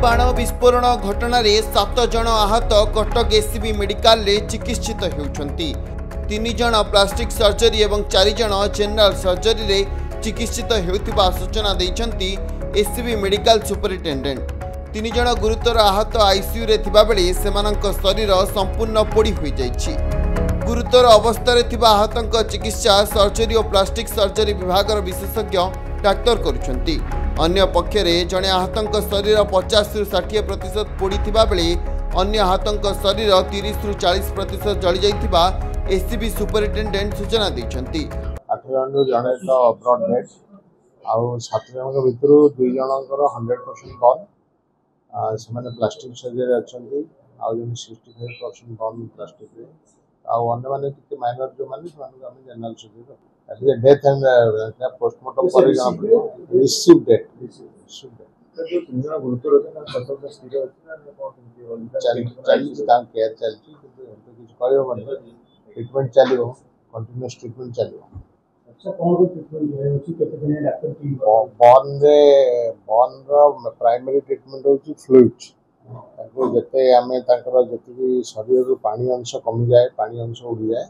बाण विस्फोरण घटना 7 जन आहत कटक एससीबी मेडिकल रे चिकित्सित होउछंती। 3 जन प्लास्टिक सर्जरी और 4 जन जनरल सर्जरी रे चिकित्सित होउथिबा सूचना दैछंती एससीबी मेडिकल सुपरिटेंडेंट। 3 जन गुरुतर आहत आईसीयू रे थिबा बेले सेमानक शरीर संपूर्ण पोड़ी होई जाइछि। गुरुतर अवस्था थिबा आहतक चिकित्सा सर्जरी और प्लास्टिक सर्जरी विभाग विशेषज्ञ डाक्तर करुछंती। अन्य पक्षरे जने आहतक शरीर 50 ରୁ 60% पोड़ी थिबा बेले अन्य आहतक शरीर 30 ରୁ 40% जली जाइथिबा एससीबी सुपरिटेंडेंट सूचना दैछंती। 8 जन जने तो अब्रॉड डेथ आउ 7 जन भितरु 2 जनकर 100% बर्न से माने प्लास्टिक सर्जरी अछंती आउ जन 65% बर्न प्लास्टिक रे आउ अन्य माने टिके माइनर जो माने हम general surgery eight death and postmortem पर रिसीव डेथ जो जन गुरुतर होता कतक स्थिर चली केयर चलती किछ करियो माने ट्रीटमेंट चलियो कंटीन्यूअस ट्रीटमेंट चलियो। अच्छा कोन ट्रीटमेंट है होची केते दिन डॉक्टर टीम बर्न रो प्राइमरी ट्रीटमेंट होची फ्लूइड ताको जते आमे ताकर जते भी शरीर रो पानी अंश कमी जाए पानी अंश उड़ी जाए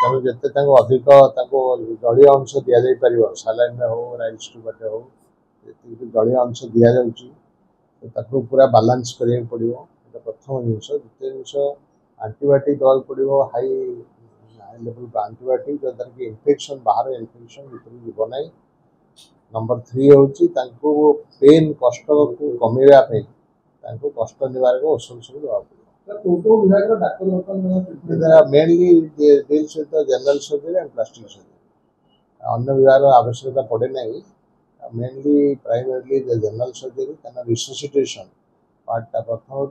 तेणु जिते अधिक जलीय अंश दि जा पार सालाइन हो राइस टू बाटे हो जलीय अंश दि जा पूरा बालांस करा पड़ो प्रथम जिन द्वितीय जिन आंटीबायोटिक दवाक पड़ो हाई लेवल आंटीबायोटिक जद्वारा कि इन्फेक्शन बाहर इन्फेक्शन भर जीव ना। नंबर 3 हूँ पेन कष्ट को कमेवाई कष्ट निवारक औषध सब देवा mainly deals with general surgery and plastic surgery अन्य विभाग आवश्यकता पड़े ना मेनली प्राइमरीली जनरल सर्जरी क्या रिससिटेशन पार्टा प्रथम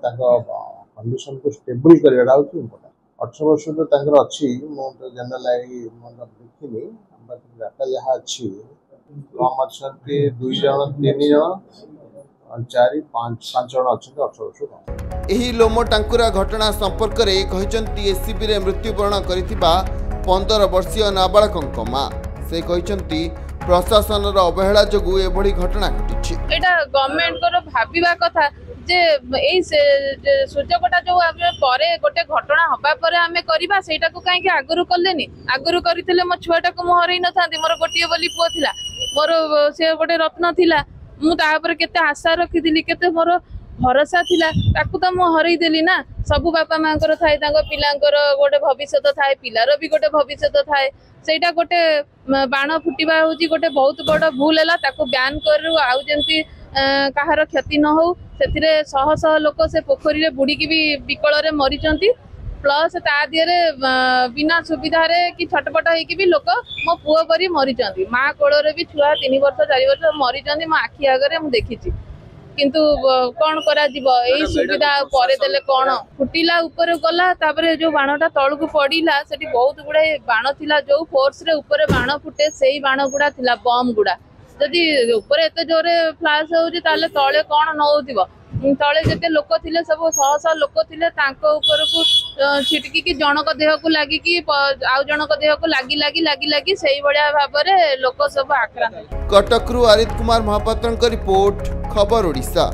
कंडीशन को स्टेबल करवाटा हूँ इम्पोर्टाट। 18 वर्ष तो अच्छी तो जनरल देखनी डाटा जहाँ अच्छी कम अच्छा 2 जन 3 जन 4 5 जन अच्छे 18 वर्ष। एही लोमो टांकुरा घटना संपर्क में कहते एससीबी रे मृत्युवरण करिथिबा 15 वर्षीय नाबालक मां से कहते प्रशासन अवहेला जोगु एभली घटना घटी। एटा गवर्नमेंट को भाबिबा कथा जे एई सुजोगटा जो परे गोटे घटना हबा परे आमे करबा सेटा को काहे कि आगरु करलेनी आगरु करिथिले मो छुआटा को म हरई न थांती मोर गोटिए बोली पुओ थिला मोर से गोटे रत्न थिला मु ता पर केते आशा रखिथिली केते मोर भरोसा थिला ताकू तो मु हरई देली ना। सबु बापा मांकर थाए तांको पिलांकर गोटे भविष्य थाए पिलार भी गोटे भविष्य थाए सेटा गोटे बाण फुटिबा होची गोटे बहुत बड़ भूल हैला ताकू ब्यान करू आउ जेंती काहार क्षति न हो सेथिरे शह शह लोक से पोखरी रे बुड़ी की भी विकल रे मरिचंती प्लस ता दियरे बिना सुविधा रे कि छटपट होई भी लोक मो पुओ परी मरिचंती मां कोड़ रे भी छुआ 3 वर्ष 4 वर्ष मरिचंती मो आखि आगरे मु देखिची किंतु कौन करा जीवो एई सुविधा परे देले कौन फुटिला ऊपर गला तापरे जो बाणटा तळकु पड़िला सेठी बहुत गुडा बाण थिला जो फोर्स रे ऊपर बाण फुटे सेई बाण गुडा थिला बम गुडा जदि ऊपर एते जोरे फ्लैश होउची ताले तळे कौन नउथिबो तळे जते लोक थिले सब शह शह लोक थिले तांको ऊपर को छिटकी की जनक देह को लागी की आउ जनक देह को लागी सेई बडिया भाबरे लोक सब आक्रांत। कटक रु आरित कुमार महापात्रଙ୍କ रिपोर्ट खबर ओडिशा।